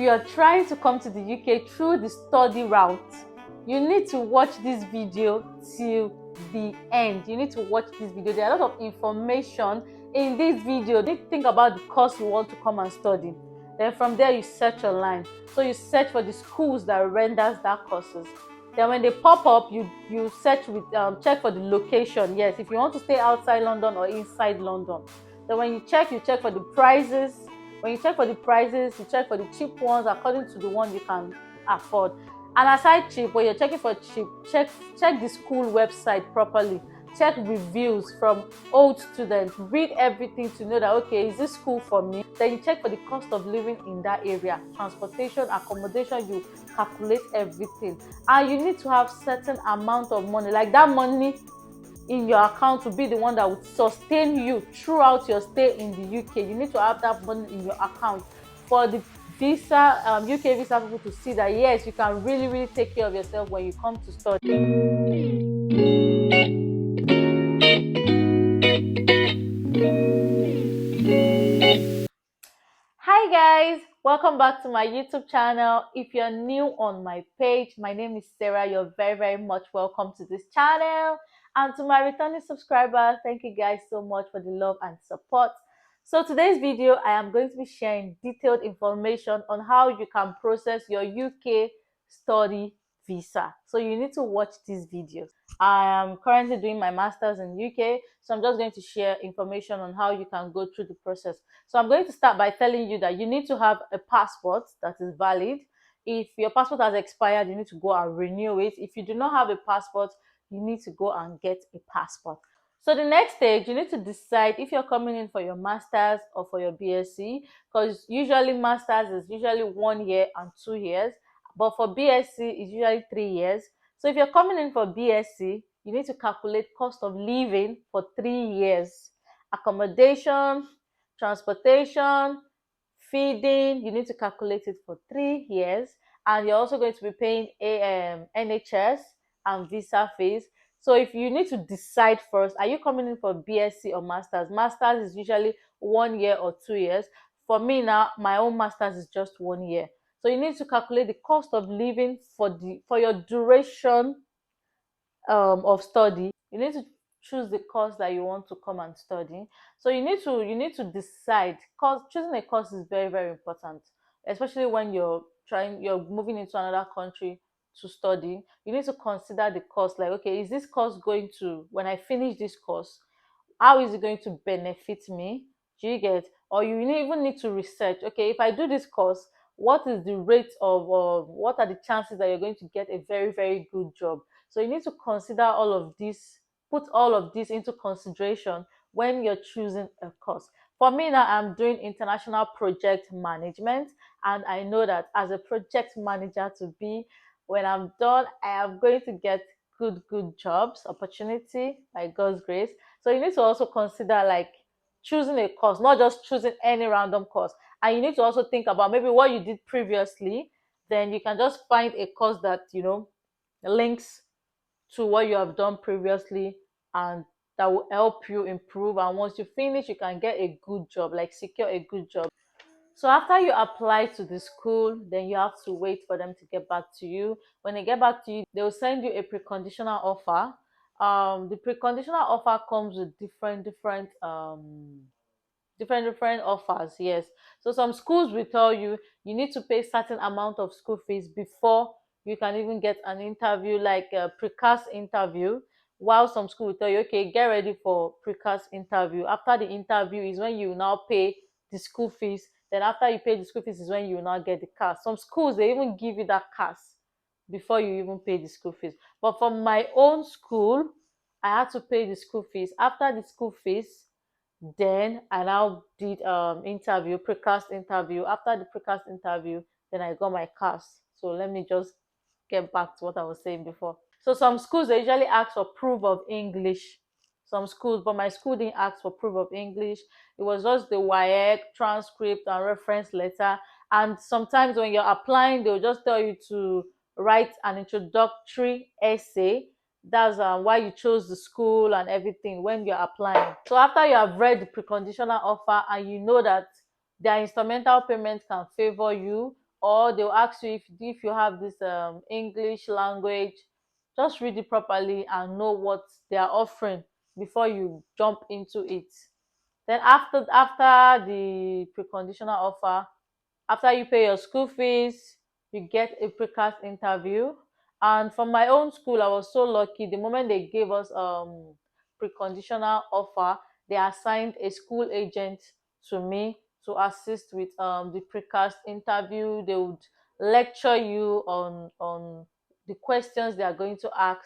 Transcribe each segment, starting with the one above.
you are trying to come to the UK through the study route, you need to watch this video till the end. You need to watch this video. There are a lot of information in this video. You need to think about the course you want to come and study. Then from there you search online. So you search for the schools that renders that courses. Then when they pop up, you search with check for the location. Yes, if you want to stay outside London or inside London. Then when you check for the prices. When you check for the prices, you check for the cheap ones according to the one you can afford. And aside cheap, when you're checking for cheap, check the school website properly. Check reviews from old students. Read everything to know that, okay, is this school for me? Then you check for the cost of living in that area, transportation, accommodation. You calculate everything, and you need to have certain amount of money, like that money in your account to be the one that would sustain you throughout your stay in the UK. You need to have that money in your account for the visa, UK visa people to see that yes, you can really take care of yourself when you come to study. Hi guys, welcome back to my YouTube channel. If you're new on my page, my name is Sarah. You're very much welcome to this channel. And to my returning subscribers, thank you guys so much for the love and support. So today's video, I am going to be sharing detailed information on how you can process your UK study visa. So you need to watch these videos. I am currently doing my master's in UK, so I'm just going to share information on how you can go through the process. So I'm going to start by telling you that you need to have a passport that is valid. If your passport has expired, you need to go and renew it. If you do not have a passport, you need to go and get a passport. So the next stage, you need to decide if you're coming in for your master's or for your BSc, because usually masters is usually 1 year and 2 years, but for BSc it's usually 3 years. So if you're coming in for BSc, you need to calculate cost of living for 3 years, accommodation, transportation, feeding. You need to calculate it for 3 years, and you're also going to be paying NHS and visa fees. So if you need to decide first, are you coming in for BSc or masters? Masters is usually 1 year or 2 years. For me now, my own masters is just 1 year. So you need to calculate the cost of living for your duration of study. You need to choose the course that you want to come and study. So you need to decide, because choosing a course is very important, especially when you're moving into another country to study. You need to consider the course, like, okay, is this course going to, when I finish this course, how is it going to benefit me? Do you get? Or you even need to research, okay, if I do this course, what is the rate of what are the chances that you're going to get a very good job? So you need to consider all of this, put all of this into consideration when you're choosing a course. For me now, I'm doing international project management, and I know that as a project manager to be, when I'm done, I am going to get good jobs opportunity by God's grace. So you need to also consider, like, choosing a course, not just choosing any random course. And you need to also think about maybe what you did previously. Then you can just find a course that links to what you have done previously, and that will help you improve. And once you finish, you can get a good job, like secure a good job. So after you apply to the school, then you have to wait for them to get back to you. When they get back to you, they will send you a preconditional offer. The preconditional offer comes with different offers. Yes, so some schools will tell you you need to pay certain amount of school fees before you can even get an interview, like a precast interview. While some school will tell you, okay, get ready for precast interview. After the interview is when you now pay the school fees. Then after you pay the school fees is when you now get the car. Some schools, they even give you that cash before you even pay the school fees. But for my own school, I had to pay the school fees. After the school fees, then I now did interview, precast interview. After the precast interview, then I got my cast. So let me just get back to what I was saying before. So some schools, they usually ask for proof of English. Some schools, but my school didn't ask for proof of English. It was just the WAEC transcript and reference letter. And sometimes when you're applying, they'll just tell you to write an introductory essay. That's why you chose the school and everything when you're applying. So after you have read the preconditional offer and you know that their instrumental payment can favor you, or they'll ask you if you have this English language. Just read it properly and know what they are offering before you jump into it. Then after the preconditional offer, after you pay your school fees, you get a precast interview. And from my own school, I was so lucky. The moment they gave us preconditional offer, they assigned a school agent to me to assist with the precast interview. They would lecture you on the questions they are going to ask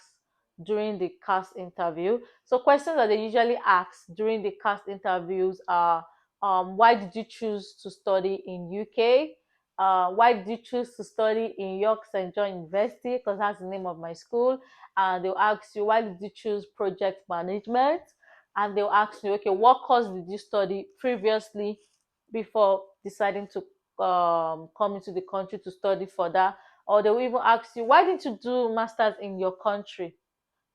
during the cast interview. So questions that they usually ask during the cast interviews are, why did you choose to study in UK? Why did you choose to study in York St. John University? Because that's the name of my school. And they'll ask you, why did you choose project management? And they'll ask you, okay, what course did you study previously before deciding to come into the country to study for that? Or they'll even ask you, why didn't you do masters in your country?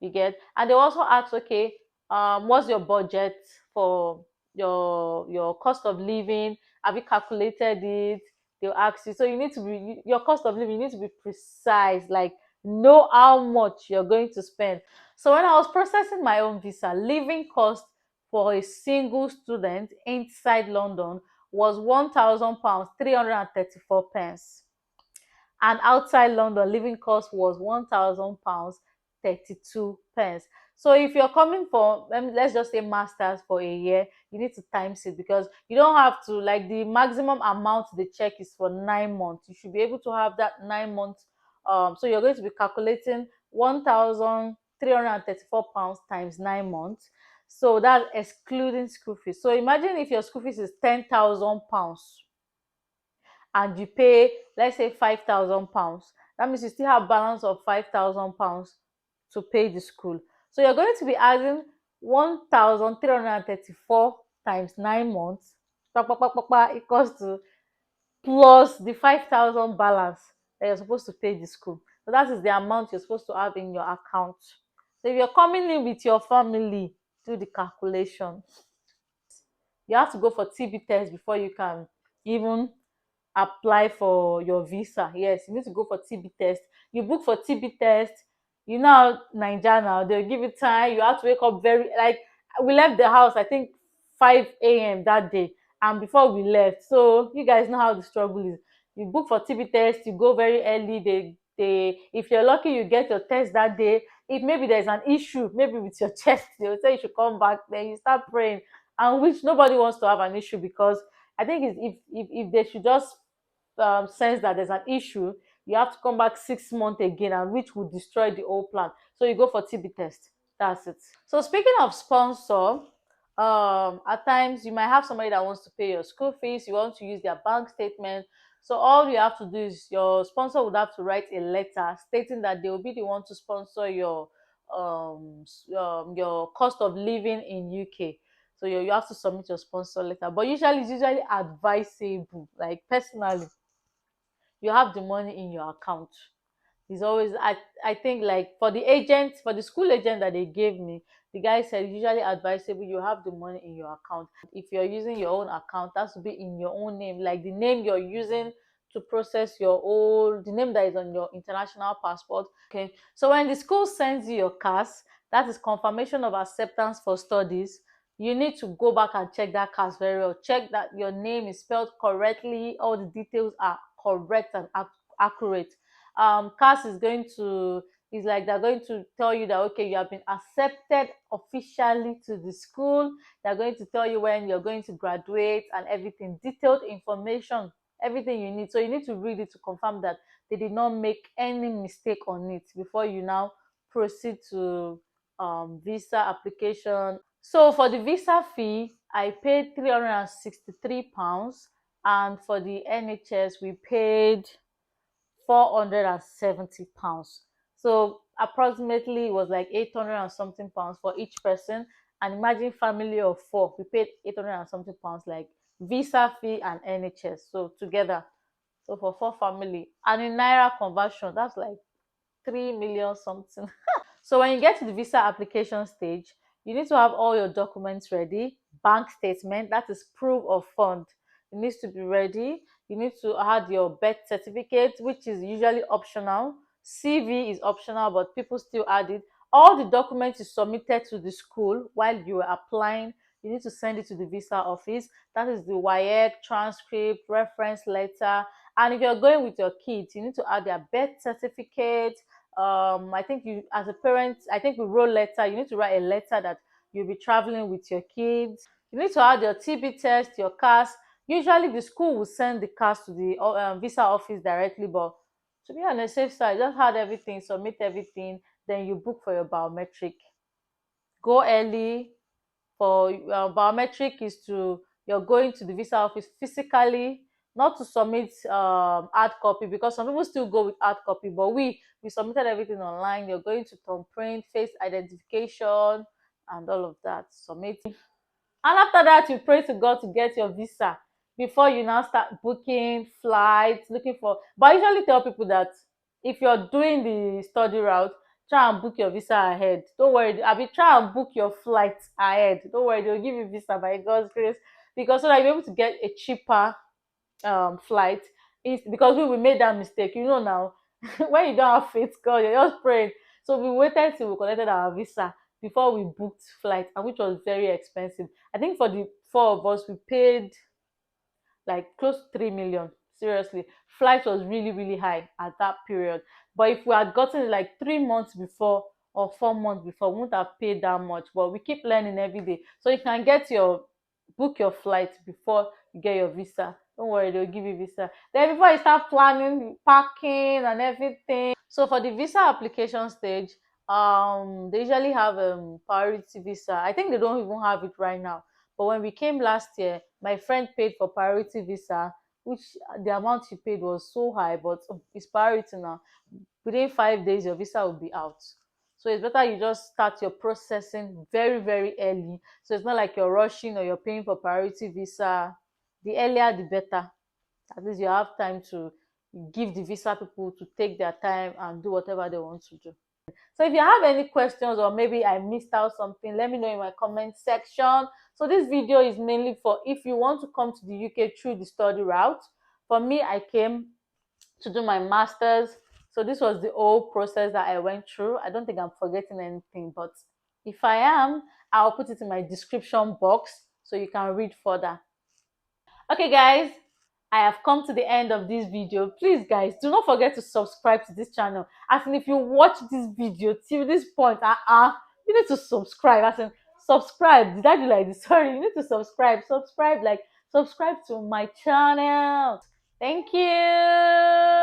You get, and they also ask, okay, what's your budget for your cost of living? Have you calculated it? They'll ask you. So you need to be, your cost of living, you need to be precise, like know how much you're going to spend. So when I was processing my own visa, living cost for a single student inside London was £1,000, 334 pence, and outside London, living cost was £1,000, 32 pence. So if you're coming for, let's just say masters for a year, you need to times it, because you don't have to, like, the maximum amount they check is for 9 months. You should be able to have that 9 months. So you're going to be calculating £1,334 times 9 months. So that's excluding school fees. So imagine if your school fees is £10,000 and you pay, let's say, £5,000. That means you still have balance of £5,000 to pay the school. So you're going to be adding 1,334 times 9 months equals to, plus the 5,000 balance that you're supposed to pay the school. So that is the amount you're supposed to have in your account. So if you're coming in with your family, do the calculation. You have to go for TB test before you can even apply for your visa. Yes, you need to go for TB test. You book for TB test. You know, Nigeria now, they'll give you time. You have to wake up very, like, we left the house, I think, 5 a.m. that day. And before we left, so you guys know how the struggle is. You book for TB test, you go very early. They if you're lucky, you get your test that day. If maybe there's an issue, maybe with your chest, they'll say you should come back. Then you start praying, and which nobody wants to have an issue, because I think it's, if they should just sense that there's an issue, you have to come back 6 months again, and which would destroy the whole plan. So you go for TB test. That's it. So speaking of sponsor, at times you might have somebody that wants to pay your school fees. You want to use their bank statement. So all you have to do is your sponsor would have to write a letter stating that they will be the one to sponsor your cost of living in UK. So you have to submit your sponsor letter. But usually it's usually advisable, like personally, you have the money in your account. It's always, I think, like, for the agent, for the school agent that they gave me, the guy said usually advisable you have the money in your account. If you're using your own account, that should be in your own name, like the name you're using to process your old, the name that is on your international passport. Okay, so when the school sends you your CAS, that is confirmation of acceptance for studies. You need to go back and check that CAS very well. Check that your name is spelled correctly, all the details are correct and accurate. CAS is going to, is like they're going to tell you that, okay, you have been accepted officially to the school. They're going to tell you when you're going to graduate and everything, detailed information, everything you need. So you need to read it to confirm that they did not make any mistake on it before you now proceed to visa application. So for the visa fee, I paid £363, and for the NHS we paid £470. So approximately it was like 800 and something pounds for each person. And imagine family of four, we paid 800 and something pounds, like visa fee and NHS. So together, so for four family, and in naira conversion, that's like 3 million something. So when you get to the visa application stage, you need to have all your documents ready. Bank statement, that is proof of fund, it needs to be ready. You need to add your birth certificate, which is usually optional. CV is optional, but people still add it. All the documents you submitted to the school while you were applying, you need to send it to the visa office. That is the WIEC transcript, reference letter. And if you're going with your kids, you need to add their birth certificate. I think you, as a parent, I think we wrote letter. You need to write a letter that you'll be traveling with your kids. You need to add your TB test, your CAS. Usually, the school will send the CAS to the visa office directly, but to be on the safe side, just add everything, submit everything, then you book for your biometric. Go early. For biometric is to, you're going to the visa office physically, not to submit hard copy, because some people still go with hard copy, but we submitted everything online. You're going to thumbprint, face identification, and all of that. Submit, and after that you pray to God to get your visa before you now start booking flights, looking for. But I usually tell people that if you're doing the study route, try and book your visa ahead. Don't worry, I be try and book your flight ahead. Don't worry, they'll give you visa by God's grace, because so that you're able to get a cheaper flight. Is because we made that mistake, you know now. When you don't have faith, God, you're just praying. So we waited till we collected our visa before we booked flight, and which was very expensive. I think for the four of us, we paid like close to 3 million. Seriously, flight was really, really high at that period. But if we had gotten it like 3 months before or 4 months before, we wouldn't have paid that much. But we keep learning every day. So you can get your book your flight before you get your visa. Don't worry, they'll give you visa. Then before you start planning packing and everything. So for the visa application stage, they usually have priority visa. I think they don't even have it right now. But when we came last year, my friend paid for priority visa, which the amount she paid was so high, but it's priority now. Within 5 days, your visa will be out. So it's better you just start your processing very, very early. So it's not like you're rushing or you're paying for priority visa. The earlier, the better. At least you have time to give the visa people to take their time and do whatever they want to do. So if you have any questions, or maybe I missed out something, let me know in my comment section. So this video is mainly for if you want to come to the UK through the study route. For me, I came to do my master's. So this was the whole process that I went through. I don't think I'm forgetting anything, but if I am, I'll put it in my description box so you can read further. Okay, guys, I have come to the end of this video. Please, guys, do not forget to subscribe to this channel. As in, if you watch this video till this point, you need to subscribe. As in, subscribe. Did I do like this? Sorry, you need to subscribe. Subscribe to my channel. Thank you.